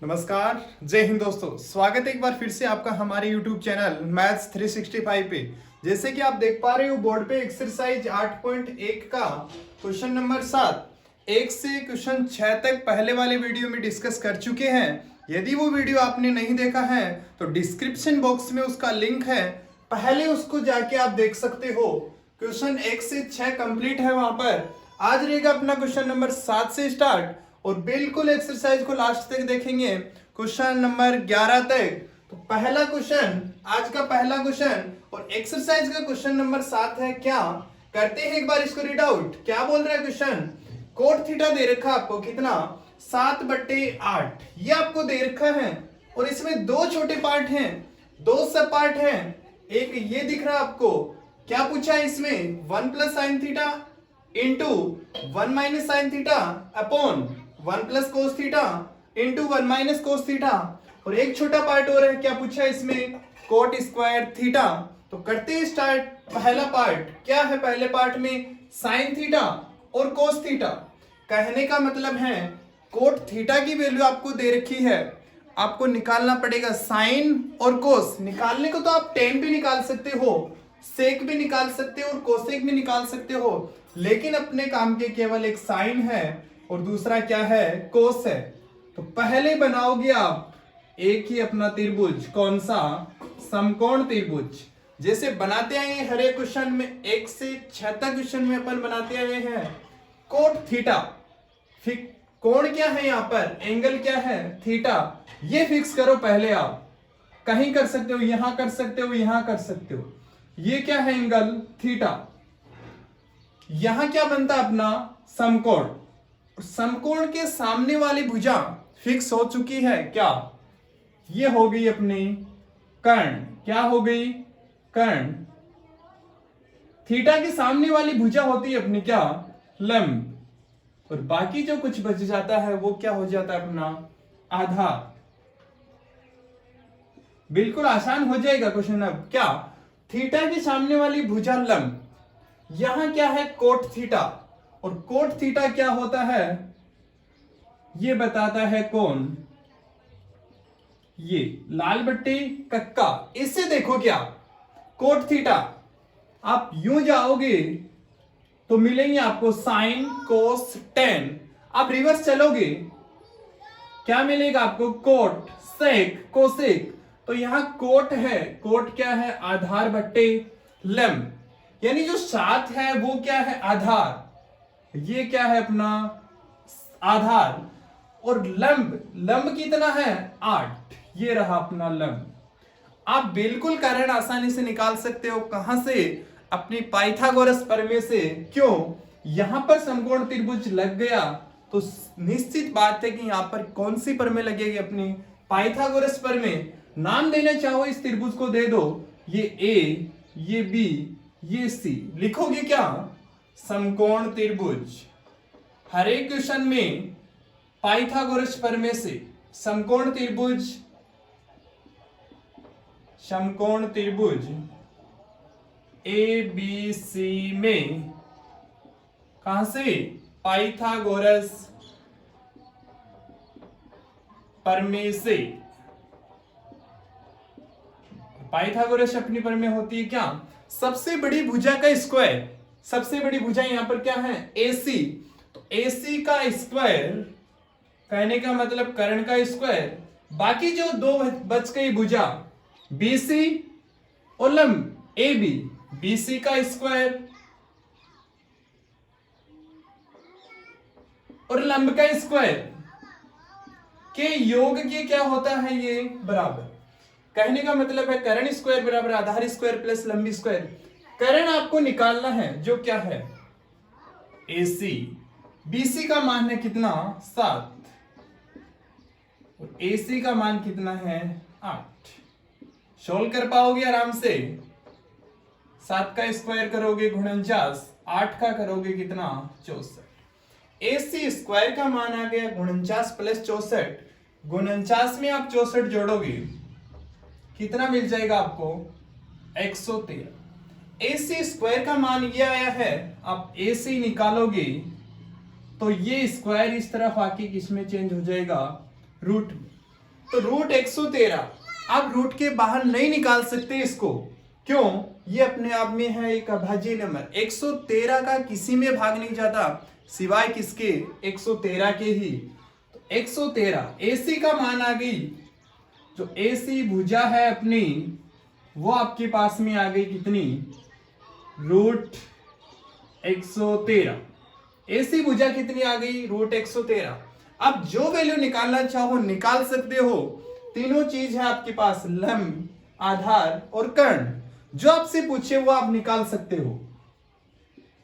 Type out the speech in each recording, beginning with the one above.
नमस्कार, जय हिंद दोस्तों। स्वागत है एक बार फिर से आपका हमारे YouTube चैनल मैथ्स 365 पे। जैसे कि आप देख पा रहे हो बोर्ड पे एक्सरसाइज 8.1 का क्वेश्चन नंबर 7 1 से क्वेश्चन 6 तक पहले वाले वीडियो में डिस्कस कर चुके हैं। यदि वो वीडियो आपने नहीं देखा है तो डिस्क्रिप्शन बॉक्स में उसका लिंक है, पहले उसको जाके आप देख सकते हो। क्वेश्चन 1 से 6 कंप्लीट है वहां पर। आज रहेगा अपना क्वेश्चन नंबर 7 से स्टार्ट और बिल्कुल एक्सरसाइज को लास्ट तक देखेंगे, क्वेश्चन नंबर 11 तक। तो पहला क्वेश्चन, आज का पहला क्वेश्चन और एक्सरसाइज का क्वेश्चन नंबर 7 है। क्या करते हैं एक बार इसको रीड आउट। क्या बोल रहा है क्वेश्चन? कोट थीटा दे रखा आपको, कितना? 7/8 ये आपको दे रखा है और इसमें दो छोटे पार्ट हैं, दो सब पार्ट हैं। एक ये दिख रहा है आपको, क्या पूछा है इसमें? 1 + sin theta into 1 - sin theta upon 1 + cos theta into 1 - cos theta. और एक छोटा पार्ट और है, क्या पूछा है इसमें? Coat square theta. तो करते हैं स्टार्ट। पहला पार्ट क्या है? पहले पार्ट में साइन थीटा और कोस थीटा। कहने का मतलब है कोट थीटा की वैल्यू आपको दे रखी है, आपको निकालना पड़ेगा साइन और कोस। निकालने को तो आप टेन भी निकाल सकते हो, सेक भी निकाल सकते हो और कोसेक भी निकाल सकते हो, लेकिन अपने काम के केवल एक साइन है और दूसरा क्या है? कोस है। तो पहले बनाओगे आप एक ही अपना त्रिभुज, कौन सा? समकोण त्रिभुज। जैसे बनाते आए हैं हर एक क्वेश्चन में, 1 से 6 तक क्वेश्चन में अपन बनाते आए हैं। कोट थीटा, फिर कोण क्या है यहाँ पर? एंगल क्या है? थीटा। ये फिक्स करो पहले। आप कहीं कर सकते हो, यहां कर सकते हो, यहां कर सकते हो। ये क्या है? Angle theta. यहां क्या बनता अपना? समकोण। समकोण के सामने वाली भुजा फिक्स हो चुकी है। क्या? ये हो गई अपनी कर्ण। क्या हो गई? कर्ण। थीटा के सामने वाली भुजा होती है अपनी क्या? लंब। और बाकी जो कुछ बच जाता है वो क्या हो जाता है? अपना आधार। बिल्कुल आसान हो जाएगा क्वेश्चन। अब क्या? थीटा के सामने वाली भुजा लंब, यहां क्या है? Cot theta. और कोट थीटा क्या होता है? ये बताता है कोण। ये लाल बट्टी कक्का। इससे देखो क्या? Cot theta. आप यूं जाओगे तो मिलेंगे आपको साइन कोस टेन। आप रिवर्स चलोगे क्या मिलेगा आपको? Cot sec cosec. तो यहां कोट है, कोट क्या है? आधार बट्टे लंब, यानी जो साथ है वो क्या है? आधार। ये क्या है अपना? आधार। और लंब, लंब कितना है? 8। ये रहा अपना लंब। आप बिल्कुल कारण आसानी से निकाल सकते हो। कहां से? अपनी पाइथागोरस प्रमेय से। क्यों? यहां पर समकोण त्रिभुज लग गया तो निश्चित बात है कि यहां पर कौन सी प्रमेय लगेगी? अपनी पाइथागोरस प्रमेय। नाम देना चाहो इस त्रिभुज को दे दो, ये ए, ये बी, ये सी। लिखोगे क्या? समकोण त्रिभुज। हर एक क्वेश्चन में पाइथागोरस प्रमेय से समकोण त्रिभुज, समकोण त्रिभुज ए बी सी में कहां से? पाइथागोरस प्रमेय से। पाइथागोरस अपनी प्रमेय होती है क्या? सबसे बड़ी भुजा का स्क्वायर। सबसे बड़ी भुजा यहां पर क्या है? AC। तो AC का स्क्वायर, कहने का मतलब कर्ण का स्क्वायर, बाकी जो दो बच गई भुजा BC और लंब AB, BC का स्क्वायर और लंब का स्क्वायर के योग के क्या होता है? ये बराबर। कहने का मतलब है कर्ण स्क्वायर बराबर आधार स्क्वायर प्लस लंबी स्क्वायर। कर्ण आपको निकालना है जो क्या है? AC। BC का मान है कितना? 7 और AC का मान कितना है? 8। सोल्व कर पाओगे आराम से। 7 का स्क्वायर करोगे 49, 8 का करोगे कितना? 64। AC स्क्वायर का मान आ गया 49 प्लस 64। 49 में आप 64 जोड़ोगे कितना मिल जाएगा आपको? 113। AC स्क्वायर का मान ये आया है। आप AC निकालोगे तो ये स्क्वायर इस तरफ आके किसमें चेंज हो जाएगा? रूट में। तो रूट 113 आप रूट के बाहर नहीं निकाल सकते इसको। क्यों? ये अपने आप में है एक अभाज्य नंबर। 113 का किसी में भाग नहीं जाता सिवाय किसके? 113 के ही। तो 113 AC का मान आ गई, जो AC भुजा है अपनी वो आपके पास में आ गई कितनी? रूट 113। AC भुजा कितनी आ गई? रूट 113। अब जो वैल्यू निकालना चाहो निकाल सकते हो। तीनों चीज है आपके पास, लंब, आधार और कर्ण। जो आपसे पूछे वो आप निकाल सकते हो।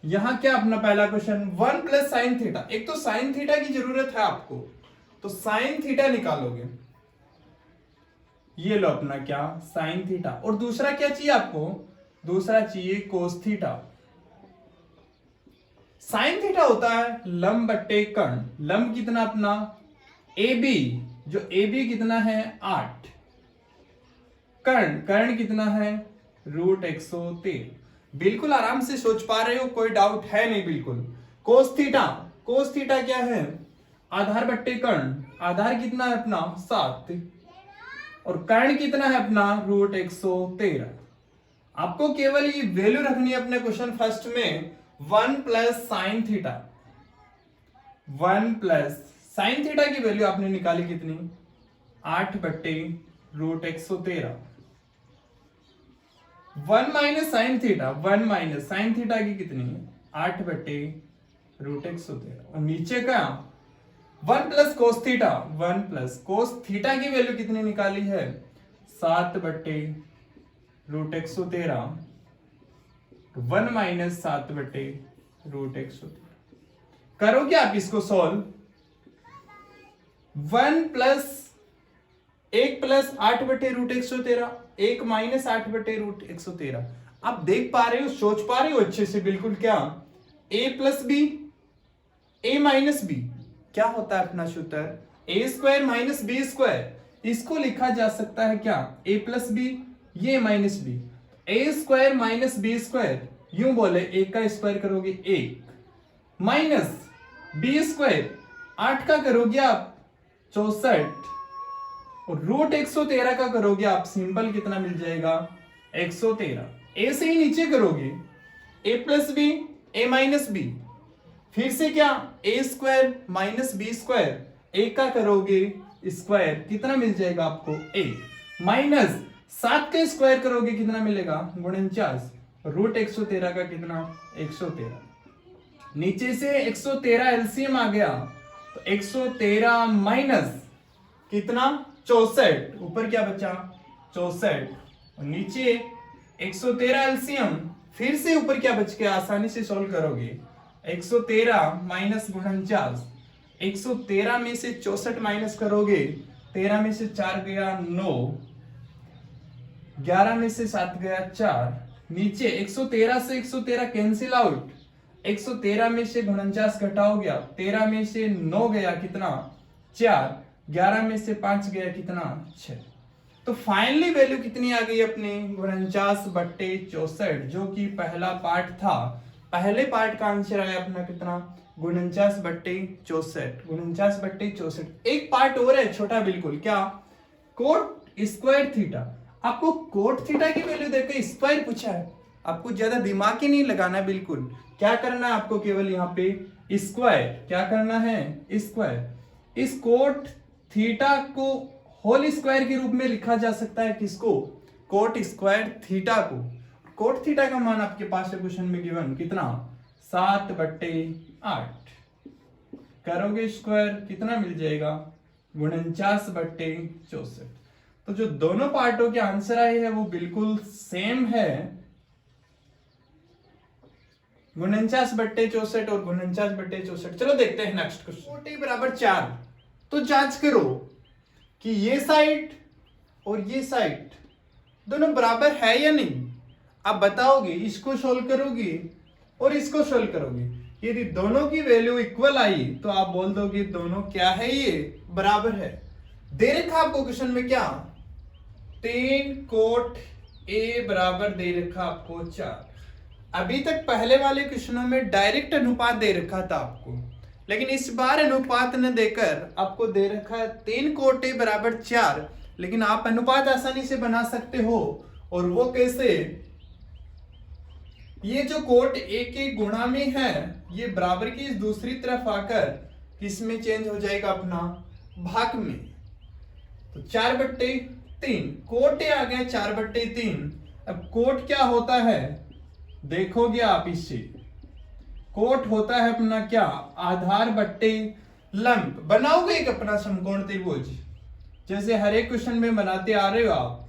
यहां क्या अपना पहला क्वेश्चन 1 प्लस साइन थीटा। एक तो साइन थीटा की जरूरत है आपको, तो साइन थीटा निकालोगे। ये लो अपना क्या? Sine theta. और दूसरा क्या चाहिए आपको? दूसरा चाहिए कोस थीटा। साइन थीटा होता है लंब बट्टे कर्ण। लंब कितना अपना? AB, जो AB कितना है? 8। कर्ण, कर्ण कितना है? रूट 113। बिल्कुल आराम से सोच पा रहे हो, कोई डाउट है नहीं बिल्कुल। कोस थीटा, कोस थीटा क्या है? आधार बट्टे कर्ण। आधार कितना है अपना? 7। और कर्ण कितना है अपना? रूट 113। आपको केवल ये वैल्यू रखनी है अपने क्वेश्चन फर्स्ट में, 1 plus sine theta. 1 plus sine theta की वैल्यू आपने निकाली कितनी? 8 बट्टे root 113। 1 minus sine theta, 1 minus sine theta की कितनी? 8 बट्टे रूट 113। और नीचे का 1 plus cos theta, 1 plus cos theta की वैल्यू कितनी निकाली है? 7 बट्टे रूट 113। 1 माइनस 7 बट्टे रूट 113। करोगे आप इसको सॉल्व? 1 प्लस 1 प्लस 8 बटे रूट 113, 1 माइनस 8 बटे रूट 113। आप देख पा रहे हो, सोच पा रहे हो अच्छे से बिल्कुल क्या? a plus B, a minus B क्या होता है अपना सूत्र? a square minus B square. इसको लिखा जा सकता है क्या? a प्लस बी, ये minus B. a square minus B square, यूं बोले 1 का स्क्वायर करोगे 1 माइनस बी स्क्वायर 8 का करोगे आप 64 और रूट 113 का करोगे आप सिंपल कितना मिल जाएगा? 113। ए से ही नीचे करोगे a plus B, A minus B, फिर से क्या? A square minus B square, एक का करोगे स्क्वायर कितना मिल जाएगा आपको? a माइनस 7 का स्क्वायर करोगे कितना मिलेगा? 49। रूट 113 का कितना? 113। नीचे से 113 एलसीएम आ गया, तो 113 माइनस कितना? 64। ऊपर क्या बचा? 64। और नीचे 113 एलसीएम, फिर से ऊपर क्या बच गया? आसानी से सॉल्व करोगे। 113 माइनस 49, 113 में से 64 माइनस करोगे, 13 में से 4 गया 9, 11 में से 7 गया 4, नीचे 113 से 113 कैंसिल आउट, 113 में से 49 घटाओ गया, 13 में से 9 गया कितना? 4, 11 में से 5 गया कितना? 6। तो फाइनली वैल्यू कितनी आ गई अपनी? 49 बट्टे 64, जो कि पहला पार्ट था। पहले पार्ट का आंसर आया अपना कितना? 49 बट्टे 64, 49 बट्टे 64। एक पार्ट और है छोटा बिल्कुल, क्या? Coat square theta. आपको कोट थीटा की वैल्यू देकर स्क्वायर पूछा है, आपको ज्यादा दिमाग ही नहीं लगाना, बिल्कुल क्या करना है आपको? केवल यहाँ पे स्क्वायर, क्या करना है? स्क्वायर। इस कोट थीटा को होल स्क्वायर के रूप में लिखा जा सकता है, किसको? कोट स्क्वायर थीटा को। कोट थीटा का मान आपके पास है क्वेश्चन में गिवन कितना? 7 बट्टे 8। करोगे स्क्वायर कितना मिल जाएगा? 49 बट्टे 64। तो जो दोनों पार्टों के आंसर आए हैं वो बिल्कुल सेम है, 49 बट्टे 64 और 49 बट्टे 64। चलो देखते हैं नेक्स्ट क्वेश्चन। t बराबर 4, तो जांच करो कि ये साइड और ये साइड दोनों बराबर है या नहीं। आप बताओगे, इसको सोल्व करोगे और इसको सोल्व करोगे, यदि दोनों की वैल्यू इक्वल आई तो आप बोल दोगे दोनों क्या है? ये बराबर है। दे रखा आपको क्वेश्चन में क्या? 3 कोट a बराबर दे रखा आपको 4। अभी तक पहले वाले क्वेश्चनों में डायरेक्ट अनुपात दे रखा था आपको, लेकिन इस बार अनुपात न देकर आपको दे रखा है 3 कोट ए बराबर 4, लेकिन आप अनुपात आसानी से बना सकते हो। और वो कैसे? ये जो कोट ए के गुणा में है ये बराबर की इस दूसरी तरफ आकर किस में चेंज हो जाएगा? अपना भाग में। तो 4/3 कोट ए आ गया 4/3। अब कोट क्या होता है देखोगे आप, इससे कोट होता है अपना क्या? आधार बट्टे लंब। बनाओगे एक अपना समकोण त्रिभुज जैसे हर एक क्वेश्चन में बनाते आ रहे हो आप।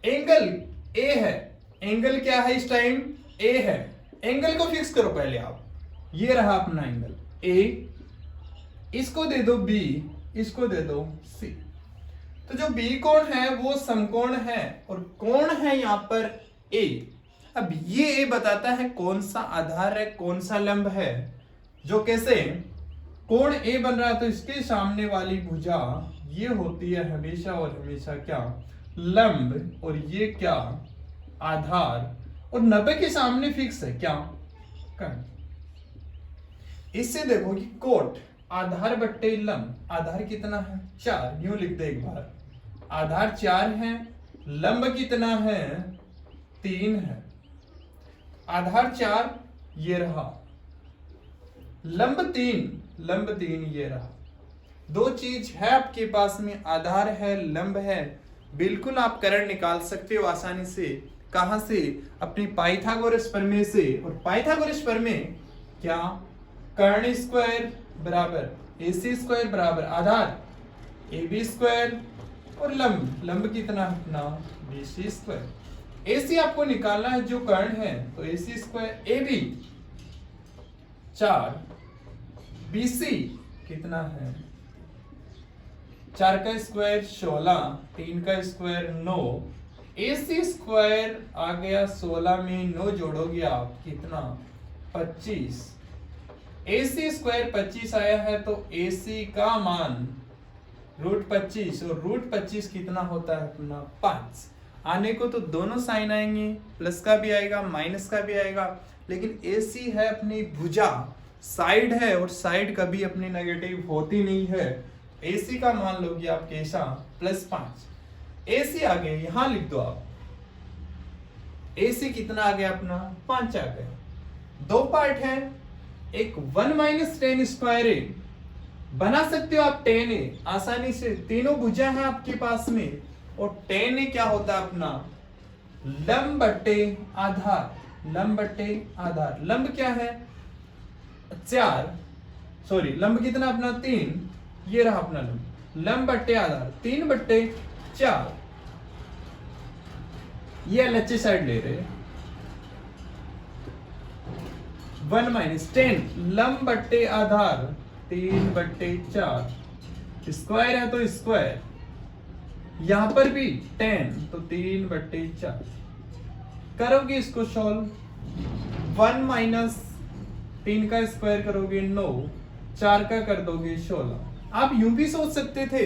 एंगल ए है, एंगल क्या है इस टाइम? ए है। एंगल को फिक्स करो पहले आप। ये रहा अपना एंगल ए, इसको दे दो बी, इसको दे दो सी। तो जो बी कोण है वो समकोण है और कोण है यहां पर ए। अब ये ए बताता है कौन सा आधार है कौन सा लंब है। जो कैसे? कोण ए बन रहा है तो इसके सामने वाली भुजा ये होती है हमेशा और हमेशा क्या? लंब। और ये क्या? आधार। और 90 के सामने फिक्स है क्या? कर्ण। इससे देखो कि कोट आधार बट्टे लंब, आधार कितना है? 4। यूं लिख दे एक बार, आधार 4 है, लंब कितना है? 3 है। आधार 4 ये रहा, लंब 3 ये रहा। दो चीज है आपके पास में, आधार है लंब है। बिल्कुल आप कर्ण निकाल सकते हो आसानी से। कहां से? अपनी पाइथागोरस प्रमेय से। और पाइथागोरस प्रमेय क्या? कर्ण स्क्वायर बराबर AC स्क्वायर बराबर आधार AB स्क्वायर और लंब कितना अपना? BC square. AC आपको निकालना है जो कर्ण है तो AC स्क्वायर AB 4, BC कितना है? 4 का स्क्वायर 16, 3 का स्क्वायर 9, AC स्क्वायर आ गया 16 में 9 जोड़ोगे आप कितना? 25। AC स्क्वायर 25 आया है तो AC का मान √25 और √25 कितना होता है अपना? 5। आने को तो दोनों साइन आएंगे, प्लस का भी आएगा माइनस का भी आएगा, लेकिन AC है अपनी भुजा, साइड है और साइड कभी अपनी नेगेटिव होती नहीं है। AC का मान लोगे आप कैसा? +5। AC आ गया, यहां लिख दो आप। AC कितना आ गया अपना? 5 आ गया। दो पार्ट है, एक 1 - tan स्क्वायर ए बना सकते हो आप, tan a आसानी से। तीनों भुजा है आपके पास में और tan a क्या होता है अपना? लंब बट्टे आधार। लंब बट्टे आधार। लंब क्या है? 4, सॉरी लंब कितना अपना? 3। ये रहा अपना लंब। लंब बट्टे आधार 3/4। ये LHS साइड ले रहे 1 - tan लंब बट्टे आधार 3/4। स्क्वायर है तो स्क्वायर, यहां पर भी tan तो 3/4। करोगे इसको सॉल्व। 1 - 3 का स्क्वायर करोगे 9, 4 का कर दोगे 16। आप यूं भी सोच सकते थे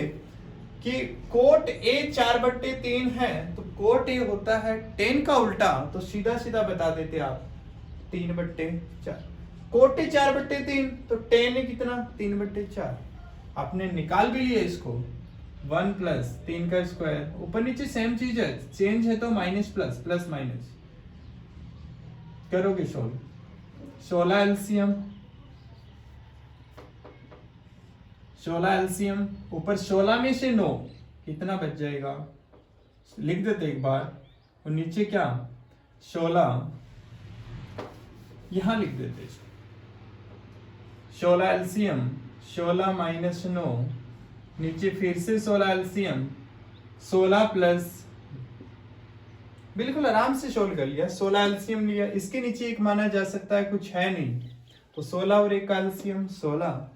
कि कोट A 4/3 है तो कोट A होता है tan का उल्टा, तो सीधा सीधा बता देते आप 3/4। कोट A 4/3 तो tan A कितना? 3/4। आपने निकाल भी लिया इसको। 1 + 3 का स्क्वायर, ऊपर नीचे सेम चीज है, चेंज है तो माइनस प्लस, प्लस माइनस। करोगे सोल्व। 16 एलसीएम, 16 एलसीएम, ऊपर 16 में से 9 कितना बच जाएगा? लिख देते एक बार। और नीचे क्या? 16 यहां लिख देते। 16 एलसीएम, 16 - 9, नीचे फिर से 16 एलसीएम, 16 प्लस, बिल्कुल आराम से सोल्व कर लिया। 16 एलसीएम लिया, इसके नीचे एक माना जा सकता है, कुछ है नहीं, तो 16 और 1 का एलसीएम 16।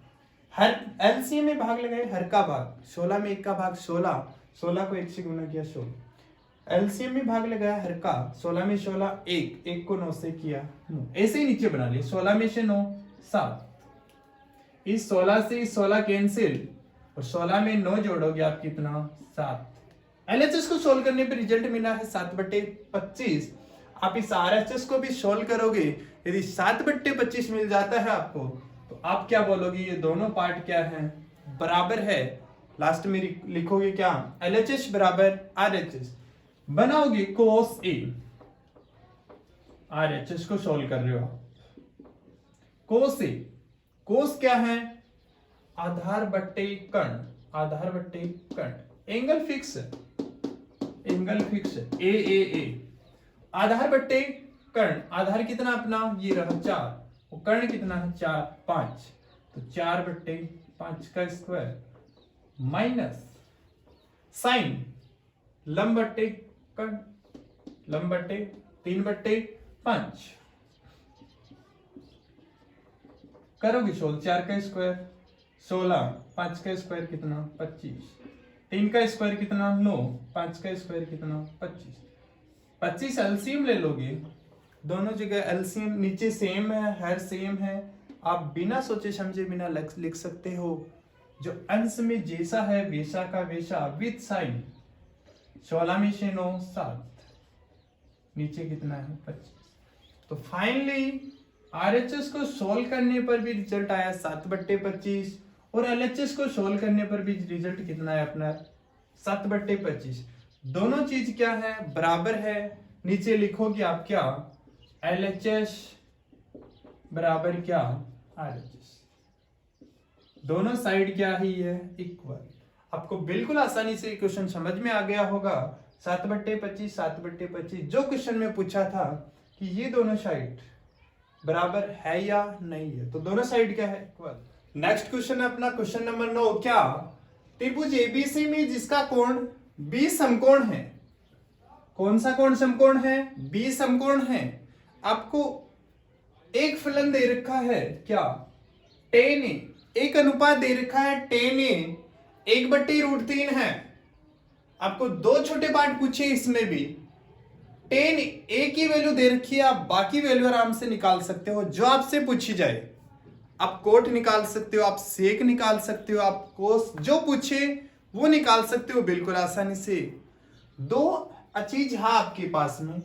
हर एलसीएम में भाग लगाए, हर का भाग 16 में 1 का भाग 16, 16 को 1 से गुना किया 16। एलसीएम में भाग लगाया हर का, 16 में 16 1, 1 को 9 से किया 9। ऐसे ही नीचे बना लिया। 16 में से 9 7। इस 16 से 16 कैंसिल और 16 में 9 जोड़ोगे आप कितना? 7। LHS को सोल्व करने पे रिजल्ट मिला है 7/25। आप इस RHS को भी सोल्व करोगे, यदि 7/25 मिल जाता है आपको तो आप क्या बोलोगे, ये दोनों पार्ट क्या है, बराबर है। लास्ट में लिखोगे क्या, LHS बराबर RHS। बनाओगे cos A, RHS को सोल्व कर रहे हो आप। cos A, cos क्या है, आधार बट्टे कर्ण, आधार बट्टे कर्ण, एंगल फिक्स, एंगल फिक्स ए आधार बट्टे कर्ण, आधार कितना अपना ये रहा 4, और कर्ण कितना है 4 5, तो 4/5 का स्क्वायर माइनस साइन लंब बट्टे कर्ण, लंब बट्टे 3/5, करोगे 16, 4 का स्क्वायर 16, 5 का स्क्वायर कितना 25, 3 का स्क्वायर कितना 9, 5 का स्क्वायर कितना 25, 25 एलसीएम ले लोगे, दोनों जगह एलसीएम नीचे सेम है, हर सेम है, आप बिना सोचे समझे बिना लिख सकते हो, जो अंश में जैसा है वैसा का वैसा विद साइन, 16 में से 9 7, नीचे कितना है 25। तो फाइनली RHS को सोल्व करने पर भी रिजल्ट आया 7/25, और LHS को सोल्व करने पर भी रिजल्ट कितना है अपना 7/25। दोनों चीज क्या है, बराबर है। नीचे लिखोगे आप क्या, LHS बराबर क्या RHS, दोनों साइड क्या ही है इक्वल। आपको बिल्कुल आसानी से क्वेश्चन समझ में आ गया होगा। 7/25 7/25 जो क्वेश्चन में पूछा था कि ये दोनों साइड बराबर है या नहीं है, तो दोनों साइड क्या है इक्वल। नेक्स्ट क्वेश्चन है अपना क्वेश्चन नंबर 9। क्या त्रिभुज एबीसी में जिसका कोण बी समकोण है, कौन सा कोण समकोण है, बी समकोण है, आपको एक फलन दे रखा है क्या, tan A, एक अनुपात दे रखा है tan A 1/√3 है। आपको दो छोटे पार्ट पूछे इसमें भी, tan A की वैल्यू दे रखी है, आप बाकी वैल्यू आराम से निकाल सकते हो जो आपसे पूछी जाए। आप कोट निकाल सकते हो, आप सेक निकाल सकते हो, आप कोस जो पूछे वो निकाल सकते हो बिल्कुल आसानी से। दो चीज है आपके पास में,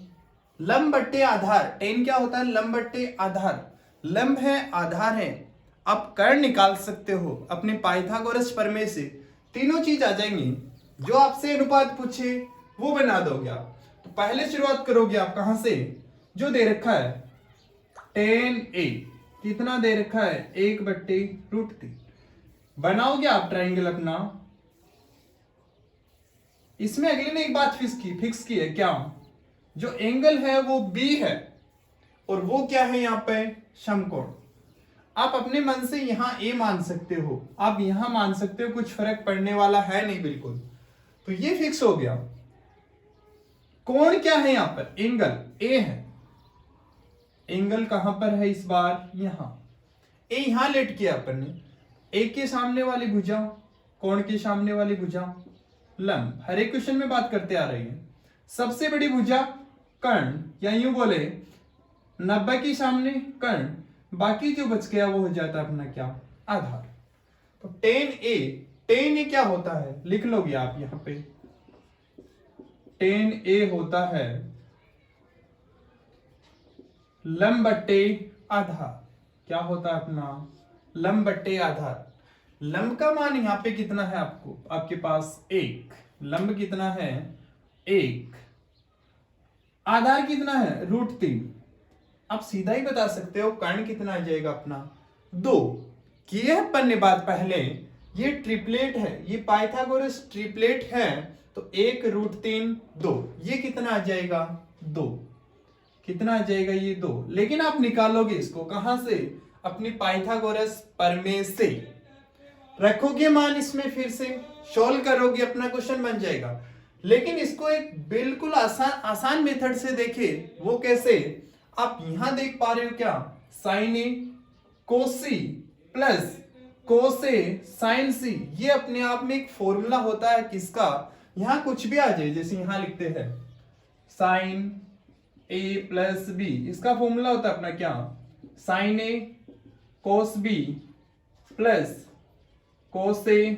लंब बट्टे आधार, tan क्या होता है, लंब बट्टे आधार, लंब है आधार है, आप कर्ण निकाल सकते हो अपने पाइथागोरस प्रमेय से, तीनों चीज आ जाएंगी। जो आपसे अनुपात पूछे वो बना दोगे आप। तो पहले शुरुआत करोगे आप कहां से, जो दे रखा है tan A कितना दे रखा है 1/√3, बनाओगे आप ट्राइंगल अपना। इसमें अगले ने एक बात फिक्स की है क्या, जो एंगल है वो B है और वो क्या है यहाँ पे समकोण। आप अपने मन से यहां A मान सकते हो, आप यहां मान सकते हो, कुछ फर्क पड़ने वाला है नहीं बिल्कुल। तो ये फिक्स हो गया। कोण क्या है, यहां पर एंगल A है, एंगल कहां पर है इस बार, यहां A यहां लेट किया अपन ने, A के सामने वाली भुजा, कोण के सामने वाली भुजा लंब, हर एक क्वेश्चन में बात करते आ रही है। सबसे बड़ी भुजा कर्ण, या यूं बोले 90 के सामने कर्ण, बाकी जो बच गया वो हो जाता अपना क्या आधार। तो tan A क्या होता है, लिख लोगे आप यहां पे, tan A होता है लंब बट्टे आधार। क्या होता है अपना लंब बट्टे आधार। लंब का मान यहां पे कितना है आपको, आपके पास 1, लंब कितना है 1, आधार कितना है √3। आप सीधा ही बता सकते हो कर्ण कितना आ जाएगा अपना 2। किए अपन ने बात पहले, ये ट्रिपलेट है, ये पाइथागोरस ट्रिपलेट है, तो 1√3 2, ये कितना आ जाएगा 2, कितना आ जाएगा ये 2। लेकिन आप निकालोगे इसको कहां से, अपनी पाइथागोरस प्रमेय से, रखोगे मान इसमें, फिर से सोल्व करोगे, अपना क्वेश्चन बन जाएगा। लेकिन इसको एक बिल्कुल आसान मेथड से देखे, वो कैसे, आप यहां देख पा रहे हो क्या, साइन ए कोसी प्लस कोसे साइन सी, ये अपने आप में एक फॉर्मूला होता है किसका, यहां कुछ भी आ जाए, जैसे यहां लिखते हैं साइन ए प्लस बी, इसका फॉर्मूला होता है अपना क्या, साइन ए कोस बी प्लस कोस ए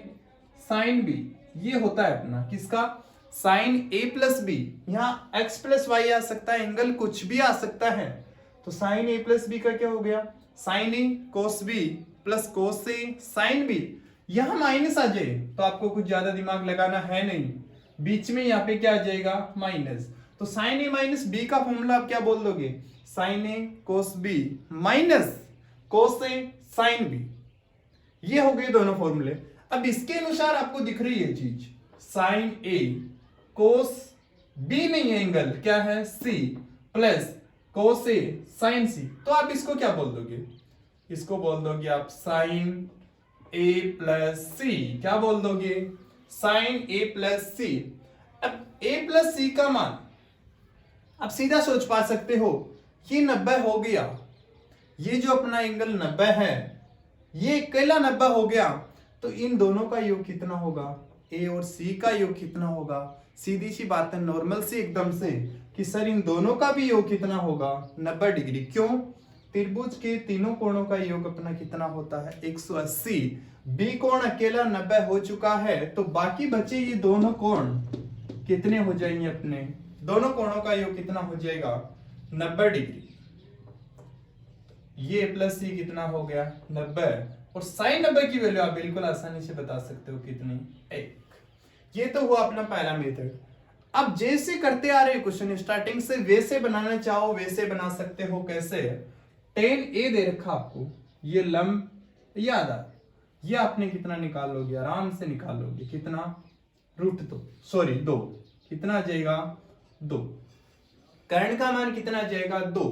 साइन बी, ये होता है अपना किसका, साइन ए प्लस बी। यहां एक्स प्लस वाई आ सकता है, एंगल कुछ भी आ सकता है, तो साइन ए प्लस बी का क्या हो गया, साइन ए कोस बी प्लस कोस ए साइन बी। यहां माइनस आ जाए तो आपको कुछ ज्यादा दिमाग लगाना है नहीं, बीच में यहाँ पे क्या आ जाएगा माइनस। तो साइन ए माइनस बी का फॉर्मूला आप क्या बोल दोगे, साइन ए कोस बी माइनस कोस ए साइन बी। ये हो गए दोनों फॉर्मूले। अब इसके अनुसार आपको दिख रही है चीज, साइन ए कोस बी नहीं है, एंगल क्या है सी, प्लस कोस ए साइन सी। तो आप इसको क्या बोल दोगे, इसको बोल दोगे आप साइन ए प्लस सी। क्या बोल दोगे, साइन ए प्लस सी। अब ए प्लस सी का मान आप सीधा सोच पा सकते हो, ये 90 हो गया, ये जो अपना एंगल 90 है ये अकेला 90 हो गया, तो इन दोनों का योग कितना होगा, ए और सी का योग कितना होगा। सीधी सी बात है, नॉर्मल से एकदम से, कि सर इन दोनों का भी योग कितना होगा 90 डिग्री। क्यों, त्रिभुज के तीनों कोणों का योग अपना कितना होता है 180। बी कोण अकेला 90 हो चुका है, तो बाकी बचे ये दोनों कोण कितने हो जाएंगे, अपने दोनों कोणों का योग कितना हो जाएगा 90 डिग्री। ये प्लस सी कितना हो गया 90, और साइन 90 की वैल्यू आप बिल्कुल आसानी से बता सकते हो कितनी, 1। ये तो हुआ अपना पहला मेथड। अब जैसे करते आ रहे क्वेश्चन स्टार्टिंग से, वैसे बनाना चाहो वैसे बना सकते हो। कैसे, टेन ए दे रखा आपको, ये लंब ये आधा, ये आपने कितना निकाल लोगे, आराम से निकाल लोगे, कितना दो, कितना आ जाएगा 2। कर्ण का मान कितना आ जाएगा 2।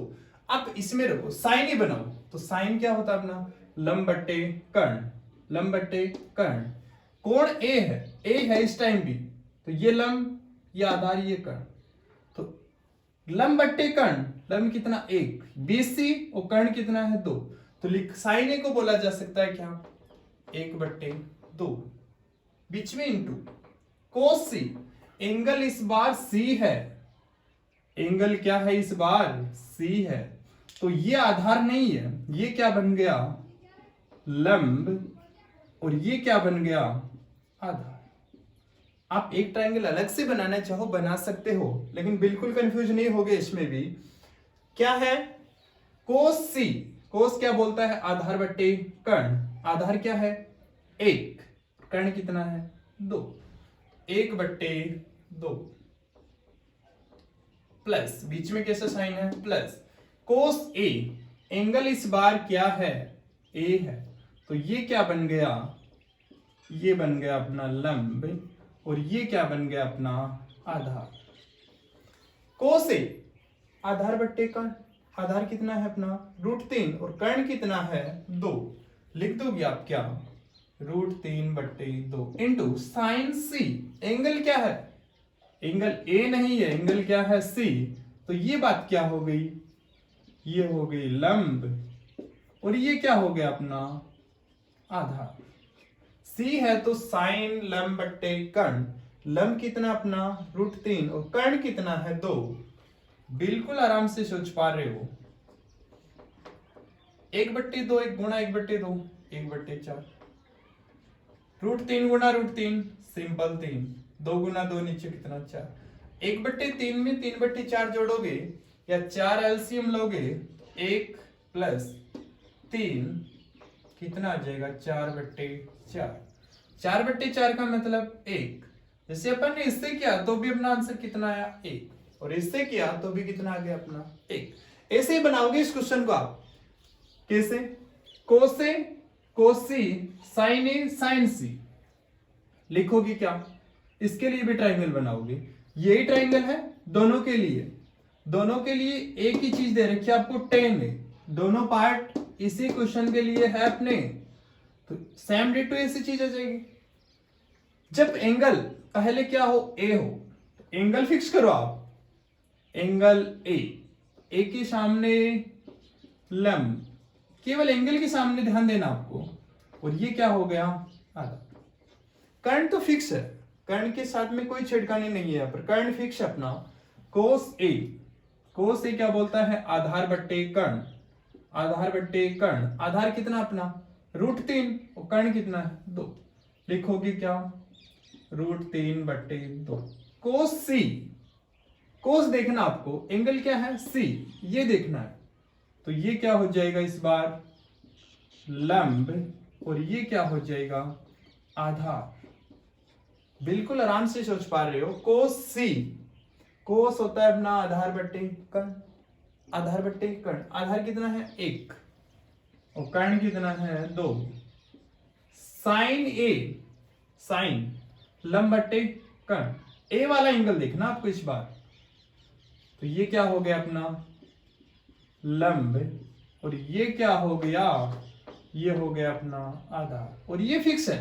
अब इसमें रखो साइन ही बनाओ, तो साइन क्या होता है अपना लंब बट्टे कर्ण, लंब बट्टे कर्ण। कोण ए है इस टाइम भी, तो ये लंब ये आधार ये कर्ण, तो लंब बट्टे कर्ण, लंब कितना 1 BC और कर्ण कितना है 2, तो साइन ए को बोला जा सकता है क्या 1/2, बीच में इंटू कोस सी। एंगल इस बार सी है, एंगल क्या है इस बार सी है, तो ये आधार नहीं है, ये क्या बन गया लंब, और ये क्या बन गया आधार। आप एक ट्रायंगल अलग से बनाना चाहो बना सकते हो, लेकिन बिल्कुल कंफ्यूज नहीं होगे इसमें भी। क्या है कोस सी, कोस क्या बोलता है आधार बट्टे कर्ण, आधार क्या है 1, कर्ण कितना है 2, 1/2 प्लस बीच में कैसा साइन है प्लस कोस ए। एंगल इस बार क्या है ए है, तो ये क्या बन गया, ये बन गया अपना लंब, और ये क्या बन गया अपना आधार। कोस ए आधार बट्टे कर्ण, आधार कितना है अपना √3 और कर्ण कितना है 2। लिख दोगे आप क्या √3/2 इंटू साइन सी। एंगल क्या है, एंगल ए नहीं है, एंगल क्या है सी, तो ये बात क्या हो गई, ये हो गई लंब, और ये क्या हो गया अपना आधार। सी है तो साइन लंब बट्टे कर्ण, लंब कितना अपना √3 और कर्ण कितना है 2। बिल्कुल आराम से सोच पा रहे हो। 1/2 1 गुणा 1/2 1/4, √3 गुणा √3 सिंपल 3, 2 गुना 2 नीचे कितना 4, 1/3 में 3/4 जोड़ोगे या 4 एलसीएम लोगे, 1 + 3 कितना आ जाएगा 4/4। 4/4 का मतलब 1। जैसे अपन ने इससे किया तो भी अपना आंसर कितना आया 1, और इससे किया तो भी कितना आ गया अपना 1। ऐसे ही बनाओगे इस क्वेश्चन को आप। कैसे, कोस ए कोस सी साइन ए साइन सी लिखोगे क्या, इसके लिए भी ट्रायंगल बनाओगे। यही ट्रायंगल है दोनों के लिए, दोनों के लिए एक ही चीज दे रखी है आपको tan है, दोनों पार्ट इसी क्वेश्चन के लिए है अपने, तो सेम डिटो ऐसी चीज आ जाएगी। जब एंगल पहले क्या हो ए हो, एंगल फिक्स करो आप, एंगल ए के सामने लंब, केवल एंगल के सामने ध्यान देना आपको, और ये क्या हो गया आधा। कर्ण तो फिक्स है, कर्ण के साथ में कोई छेड़खानी नहीं है यहाँ पर, कर्ण फिक्स अपना कोस ए। कोस ए क्या बोलता है आधार बट्टे कर्ण, आधार बट्टे कर्ण, आधार कितना अपना √3 और कर्ण कितना है 2। लिखोगे क्या √3/2। कोस सी, कोस देखना आपको, एंगल क्या है सी, ये देखना है, तो ये क्या हो जाएगा इस बार लंब, और ये क्या हो जाएगा, आधार। बिल्कुल आराम से सोच पा रहे हो। कोस सी, कोस होता है अपना आधार बट्टे कर्ण, आधार बट्टे कर्ण। आधार कितना है 1 और कर्ण कितना है 2। साइन ए, साइन लंब बट्टे कर्ण, ए वाला एंगल देखना आपको इस बार। तो ये क्या हो गया अपना लंब, और ये क्या हो गया, ये हो गया अपना आधार। और ये फिक्स है,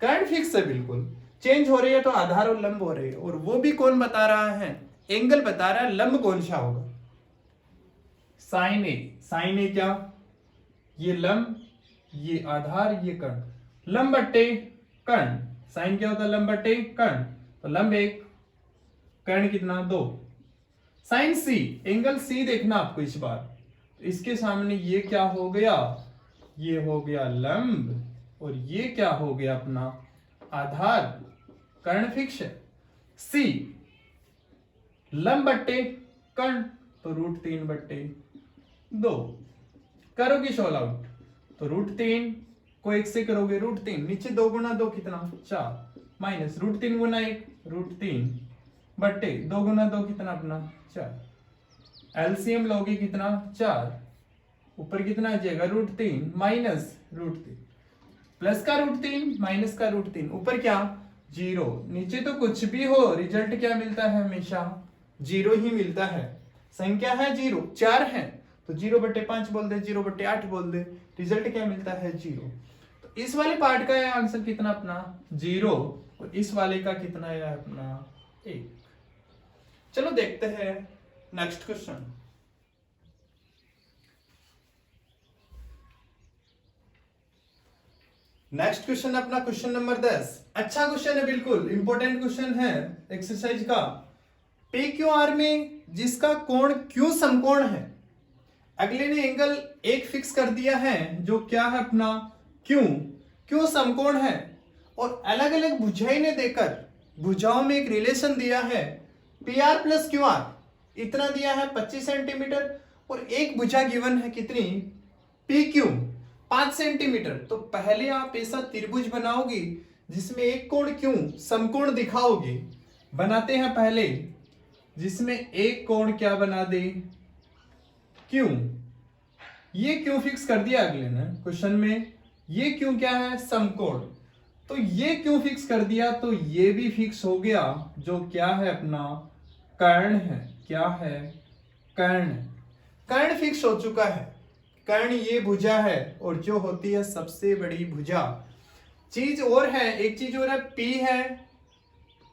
कर्ण फिक्स है, बिल्कुल चेंज हो रही है तो आधार और लंब हो रही है। और वो भी कौन बता रहा है, एंगल बता रहा है, लंब कौन सा होगा, साइन ए। साइन ए क्या, ये लंब, ये आधार, ये कर्ण। लंब बट्टे कर्ण, साइन क्या होता है लंब बट्टे कर्ण, तो लंब 1, कर्ण कितना 2। साइन सी, एंगल सी देखना आपको इस बार। तो इसके सामने ये क्या हो गया, ये हो गया लंब, और ये क्या हो गया अपना आधार। कर्ण फिक्स है। सी लंब बट्टे कर्ण, तो √3/2। करोगे सॉल्व आउट, तो √3 को 1 से करोगे √3, नीचे 2 गुना 2 कितना 4, माइनस √3 गुना 1 √3 बट्टे 2 गुना 2 कितना अपना 4। एलसीएम लोगे कितना 4, ऊपर कितना आ जाएगा √3 माइनस √3, प्लस का √3 माइनस का √3, ऊपर क्या 0, नीचे तो कुछ भी हो रिजल्ट क्या मिलता है, हमेशा 0 ही मिलता है। संख्या है 0, 4 है तो 0/5 बोल दे, 0/8 बोल दे, रिजल्ट क्या मिलता है 0। तो इस वाले पार्ट का आंसर कितना अपना 0, और इस वाले का कितना है अपना 1। चलो देखते हैं नेक्स्ट क्वेश्चन। नेक्स्ट क्वेश्चन अपना क्वेश्चन नंबर 10। अच्छा क्वेश्चन है, बिल्कुल इंपॉर्टेंट क्वेश्चन है एक्सरसाइज का। पी क्यू आर में जिसका कोण क्यू समकोण है, अगले ने एंगल 1 फिक्स कर दिया है जो क्या है अपना क्यू समकोण है, और अलग अलग भुजाएं ने देकर भुजाओं में एक रिलेशन दिया है P R plus Q are, इतना दिया है 25 सेंटीमीटर, और एक भुजा गिवन है कितनी पी क्यू 5 सेंटीमीटर। तो पहले आप ऐसा त्रिभुज बनाओगी जिसमें एक कोण क्यू समकोण दिखाओगे। बनाते हैं पहले, जिसमें एक कोण क्या बना दे क्यू, ये क्यू फिक्स कर दिया अगले ने क्वेश्चन में, ये क्यू क्या है समकोण, तो ये क्यू फिक्स कर दिया, तो ये भी फिक्स हो गया जो क्या है अपना कर्ण है। क्या है कर्ण, कर्ण फिक्स हो चुका है। कर्ण ये भुजा है, और जो होती है सबसे बड़ी भुजा। चीज और है, एक चीज और है, पी है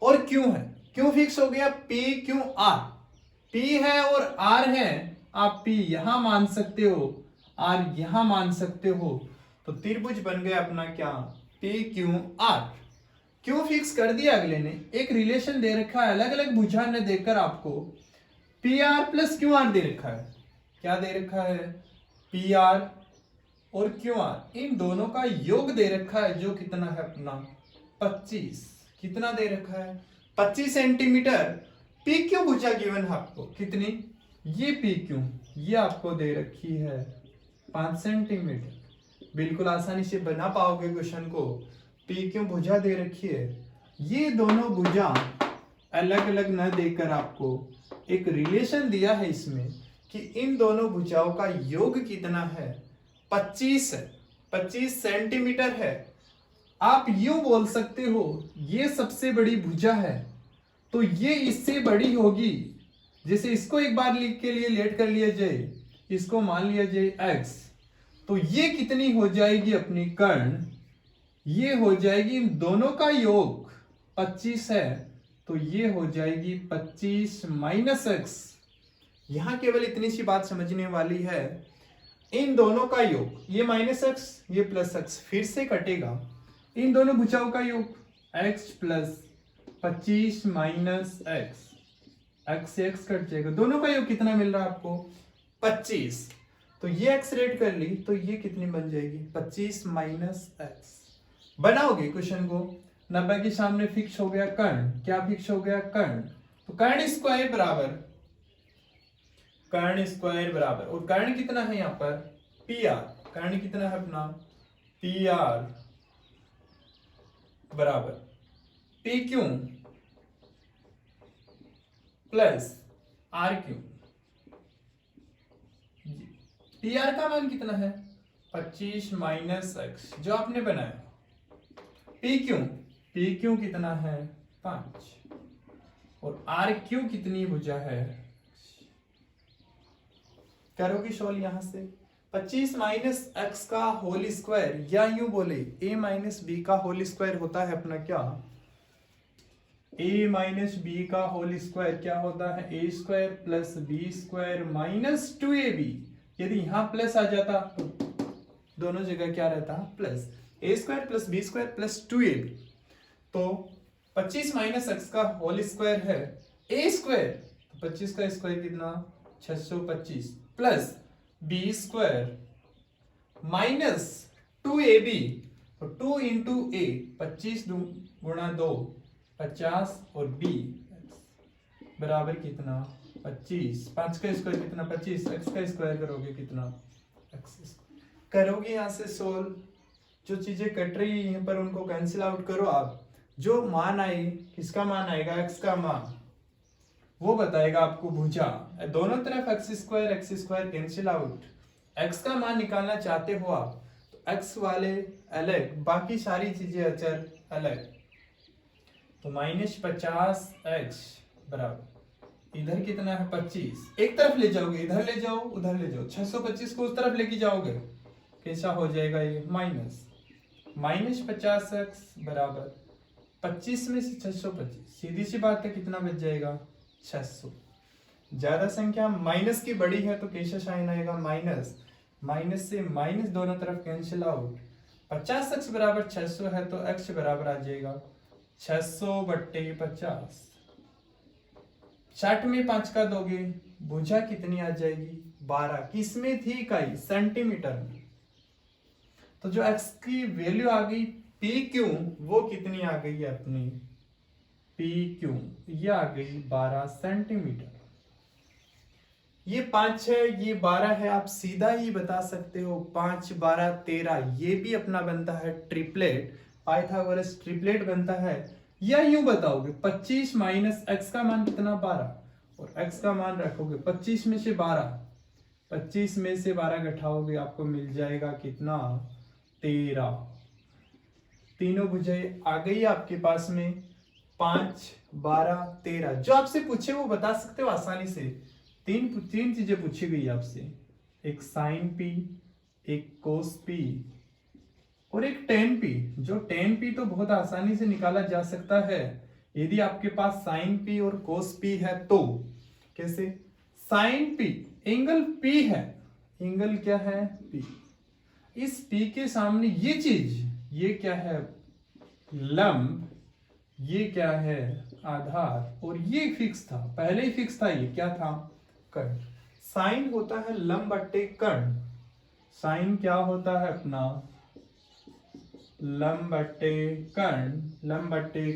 और क्यू है। क्यू फिक्स हो गया, पी क्यू आर, पी है और आर है, आप पी यहां मान सकते हो, आर यहां मान सकते हो, तो त्रिभुज बन गया अपना क्या P Q R. Q fix कर दिया अगले ने, एक रिलेशन दे रखा है, अलग अलग भुजा ने देकर आपको P R plus Q R दे रखा है। क्या दे रखा है, पी आर और क्यू आर, इन दोनों का योग दे रखा है जो कितना है अपना 25, कितना दे रखा है 25 सेंटीमीटर। पी क्यू भुजा गिवन है आपको कितनी, ये पी क्यू ये आपको दे रखी है 5 सेंटीमीटर। बिल्कुल आसानी से बना पाओगे क्वेश्चन को। पी क्यू भुजा दे रखी है, ये दोनों भुजा अलग अलग न देकर आपको एक रिलेशन दिया है इसमें कि इन दोनों भुजाओं का योग कितना है 25 है, 25 सेंटीमीटर है। आप यूं बोल सकते हो ये सबसे बड़ी भुजा है तो ये इससे बड़ी होगी। जैसे इसको एक बार लिख के लिए लेट कर लिया जाए, इसको मान लिया जाए x, तो ये कितनी हो जाएगी अपनी कर्ण, ये हो जाएगी दोनों का योग 25 है, तो ये हो जाएगी 25 माइनस x। यहां केवल इतनी सी बात समझने वाली है, इन दोनों का योग, ये माइनस x ये प्लस x फिर से कटेगा, इन दोनों भुजाओं का योग x प्लस 25 माइनस x से x कट जाएगा, दोनों का योग कितना मिल रहा है आपको 25। तो ये x रेट कर ली तो ये कितनी बन जाएगी 25 माइनस x। बनाओगे क्वेश्चन को, 90 के सामने फिक्स हो गया कर्ण, क्या फिक्स हो गया कर्ण, तो कर्ण स्क्वायर बराबर, कर्ण स्क्वायर बराबर, और कर्ण कितना है यहाँ पर पी आर, कर्ण कितना है अपना पी आर बराबर P Q plus R Q. P R का मान कितना है 25 माइनस एक्स जो आपने बनाया। पी क्यू कितना है 5 और आर क्यू कितनी भुजा है। करोगे सोल्व यहां से 25 माइनस एक्स का होल स्क्वायर या यूं बोले a माइनस बी का होल स्क्वायर होता है अपना क्या a माइनस बी का होल स्क्वायर क्या होता है A square plus B square minus 2ab। यदि यहां प्लस आ जाता तो दोनों जगह क्या रहता plus A square plus B square plus 2ab। तो 25 माइनस एक्स का होल स्क्वायर है ए स्क्वायर तो 25 का स्क्वायर कितना 625 plus B square minus 2ab। तो 2 इंटू ए 25 गुणा 2 50 और b बराबर कितना 25। 5 का स्क्वायर कितना 25 एक्स का स्क्वायर करोगे कितना एक्स करोगे यहां से सोल्व। जो चीजें कट रही है यहां पर उनको कैंसिल आउट करो आप। जो मान आए किसका मान आएगा एक्स का मान वो बताएगा आपको भुजा। दोनों तरफ x square cancel out. X का मान निकालना चाहते हो आप तो एक्स वाले अलग बाकी सारी चीजें अचर अलग। तो -50 एक्स बराबर इधर कितना है 25 एक तरफ ले जाओगे इधर ले जाओ उधर ले जाओ 625 को उस तरफ लेके जाओगे कैसा हो जाएगा ये -50 एक्स बराबर 25 में से 625 सीधी सी बात है कितना बच जाएगा 600। ज्यादा संख्या माइनस की बड़ी है तो कैसा साइन आएगा माइनस से माइनस दोनों तरफ कैंसिल आउट। 50 एक्स बराबर 600 है तो एक्स बराबर आ जाएगा 600 बट्टे 50। 60 में 5 का दोगे भुजा कितनी आ जाएगी 12। किसमें थी इकाई सेंटीमीटर में। तो जो एक्स की वैल्यू आ गई पी क्यू वो कितनी आ गई अपनी पी क्यू ये आ गई 12 सेंटीमीटर। ये 5 है ये 12 है आप सीधा ही बता सकते हो 5 12 13 ये भी अपना बनता है ट्रिपलेट पाइथागोरस ट्रिपलेट बनता है। या यूं बताओगे 25 माइनस एक्स का मान कितना 12 और एक्स का मान रखोगे 25 में से 12 घटाओगे आपको मिल जाएगा कितना 13। तीनों भुजाएं आ गई आपके पास में 5 12 13। जो आपसे पूछे वो बता सकते हो आसानी से। तीन चीजें पूछी गई आपसे एक साइन पी एक कोस पी और एक टेन पी। जो टेन पी तो बहुत आसानी से निकाला जा सकता है यदि आपके पास साइन पी और कोस पी है तो। कैसे साइन पी एंगल पी है एंगल क्या है पी। इस पी के सामने ये चीज ये क्या है लंब ये क्या है आधार और ये फिक्स था पहले ही फिक्स था ये क्या था कर्ण। साइन होता है लंब बट्टे कर्ण। साइन क्या होता है अपना लंब बट्टे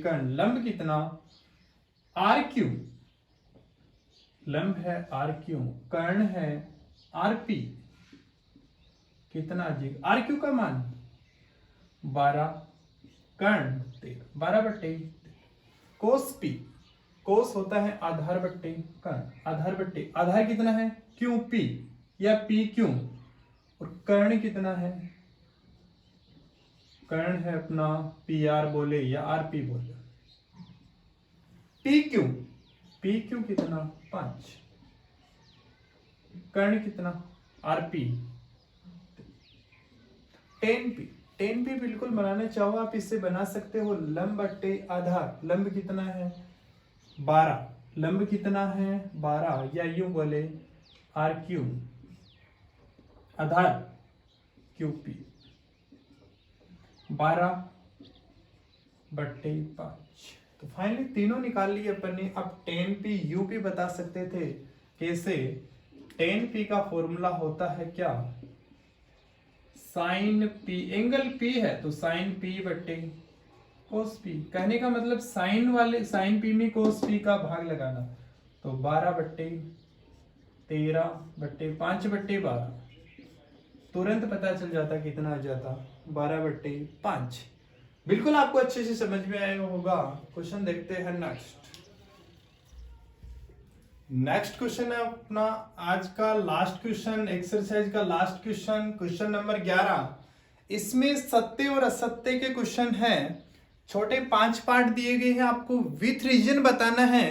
कर्ण। लंब कितना आर क्यू लंब है आर क्यू कर्ण है आर पी कितना जी आर क्यू का मान 12 कर्ण 12 बट्टे कोस पी कोस होता है आधार बट्टे कर्ण आधार कितना है क्यू पी या पी क्यू और कर्ण कितना है कर्ण है अपना पी आर बोले या आर पी बोले। पी क्यू कितना 5 कर्ण कितना आर पी। टेन पी बिल्कुल बनाना चाहो आप इससे बना सकते हो लंब बट्टे आधार। लंब कितना है 12 लंब कितना है 12 या यूं बोले आर क्यू आधार क्यू पी 12 बट्टे 5। तो फाइनली तीनों निकाल लिए अपन ने। अब टेन पी यू पी बता सकते थे कैसे। टेन पी का फॉर्मूला होता है क्या साइन पी एंगल पी है तो साइन पी बट्टे कोस पी। कहने का मतलब साइन पी में कोस पी का भाग लगाना। तो 12 बट्टे 13 बट्टे 5 बट्टे 12 तुरंत पता चल जाता कितना आ जाता 12/5। बिल्कुल आपको अच्छे से समझ में आया होगा। क्वेश्चन देखते हैं नेक्स्ट क्वेश्चन है अपना आज का लास्ट क्वेश्चन, एक्सरसाइज का लास्ट क्वेश्चन, क्वेश्चन नंबर 11। इसमें सत्य और असत्य के क्वेश्चन हैं। छोटे 5 पार्ट दिए गए हैं, आपको विथ रीजन बताना है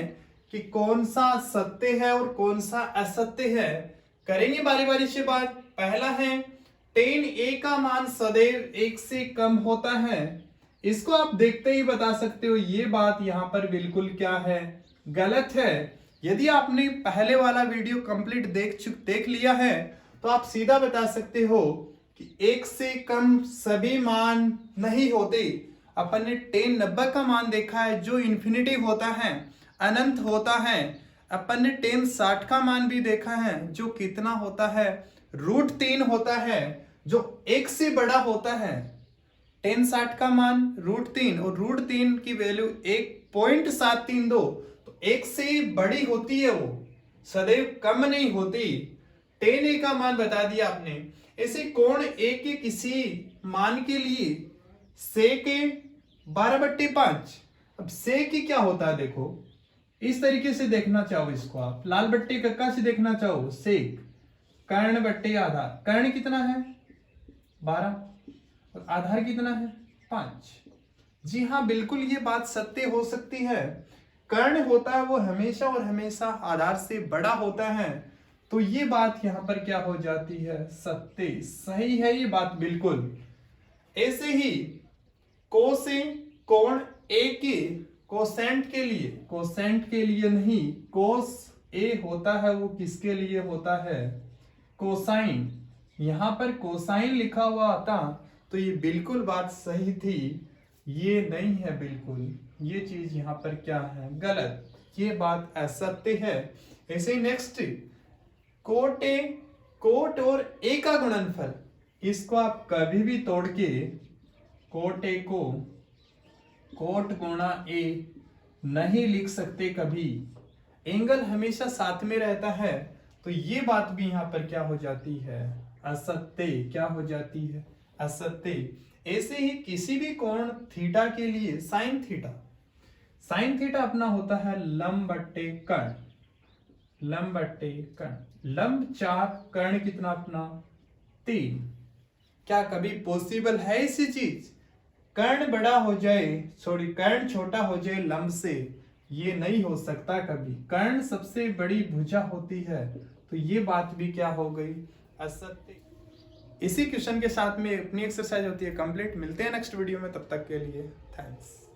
कि कौन सा सत्य है और कौन सा असत्य है। करेंगे बारी बारी से बात। पहला है 10a का मान सदैव 1 से कम होता है। इसको आप देखते ही बता सकते हो ये बात यहां पर बिल्कुल क्या है, गलत है। यदि आपने पहले वाला वीडियो कंप्लीट देख लिया है तो आप सीधा बता सकते हो कि 1 से कम सभी मान नहीं होते। अपन ने 1090 का मान देखा है जो इन्फिनिटिव होता है, अनंत होता है। अपन ने 1060 का मान भी देखा है जो कितना होता है, √3 होता है, जो 1 से बड़ा होता है। 1060 का मान √3 और √3 की वैल्यू 1.732, तो 1 से बड़ी होती है, वो सदैव कम नहीं होती। 10a का मान बता दिया आपने। ऐसे कोण a के किसी मान के लिए सेक 12/5। अब सेक क्या होता है, देखो इस तरीके से देखना चाहो इसको, आप लाल बट्टे कक्का से देखना चाहो सेक, कर्ण बट्टे आधार। कर्ण कितना है 12 और आधार कितना है 5। जी हाँ, बिल्कुल ये बात सत्य हो सकती है। कर्ण होता है वो हमेशा और हमेशा आधार से बड़ा होता है, तो ये बात यहां पर क्या हो जाती है, सत्य, सही है ये बात बिल्कुल। ऐसे ही को से कोण ए के कोसेंट के लिए नहीं, कोस ए होता है वो किसके लिए होता है, कोसाइन। यहां पर कोसाइन लिखा हुआ आता तो ये बिल्कुल बात सही थी, ये नहीं है बिल्कुल। ये चीज यहां पर क्या है, गलत, ये बात असत्य है। ऐसे ही नेक्स्ट कोट और ए का गुणनफल, इसको आप कभी भी तोड़ के कोट ए को कोट गुणा ए नहीं लिख सकते कभी। एंगल हमेशा साथ में रहता है, तो ये बात भी यहां पर क्या हो जाती है, असत्य। क्या हो जाती है, असत्य। ऐसे ही किसी भी कोण थीटा के लिए साइन थीटा अपना होता है लंब बट्टे कर्ण, लंब 4, कर्ण कितना अपना 3। क्या कभी पॉसिबल है ऐसी चीज, कर्ण बड़ा हो जाए, कर्ण छोटा हो जाए लंब से, ये नहीं हो सकता कभी। कर्ण सबसे बड़ी भुजा होती है, तो ये बात भी क्या हो गई, असत्य। इसी क्वेश्चन के साथ में अपनी एक्सरसाइज होती है कंप्लीट। मिलते हैं नेक्स्ट वीडियो में, तब तक के लिए थैंक्स।